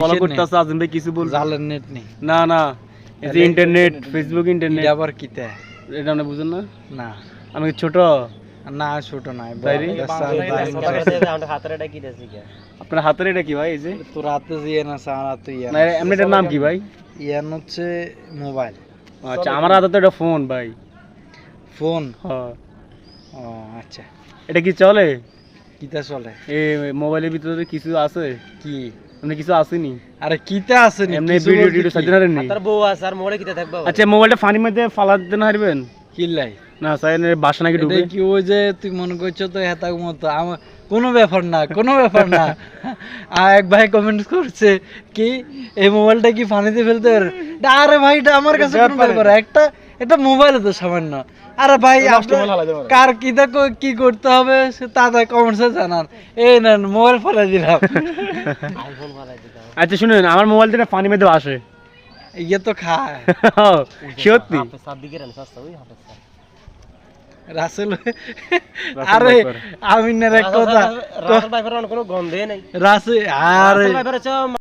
Follow করতেছ আজিম ভাই কিছু বল জালের নেট নেই না না এই যে ইন্টারনেট ফেসবুক ইন্টারনেট এটা আবার কিতে এটা না বুঝেন না না আমি কি ছোট না ছোট নাই তাইরে? আপনার হাতের এটা কি ভাই এই যে তোর হাতে দিয়ে না সার হাতে ইয়া না এমনি এটার নাম কি ভাই ইয়ান হচ্ছে মোবাইল আচ্ছা আমার হাতে তো এটা ফোন ভাই ফোন হ্যাঁ ও আচ্ছা এটা কি চলে কিতা চলে এই মোবাইলের ভিতরে কিছু আছে কি এমনি কিছু আসেনি আরে কিতা আছে নি এমনি ভিডিও টিডিও সাজানো হারেননি আচ্ছা মোবাইলটা ফানির মধ্যে ফালা দিতে না হারবেন কিল্লাই না স্যার বাসা নাকি এটা ঢুকে কি ওই যে তুই মনে করছো তো হেতাক মতো আমার কোনো ব্যাপার না কোনো ব্যাপার না আর এক ভাই কমেন্ট করছে কি এই মোবাইলটা কি পানিতে ফেলতে পারে আরে ভাই এটা আমার কাছে কোনো ব্যাপার না। একটা এটা মোবাইল তো সামান্য আরে ভাই কার কি দেখো কি করতে হবে সে তাদের কমেন্টসে জানান এই নেন মোবাইল ফেলে দিলাম আচ্ছা শুনুন আমার মোবাইল থেকে পানির মধ্যে আসে ইয়ে তো খায় সত্যি রাসেল আরে আমি না এক কথা রাসেল আরে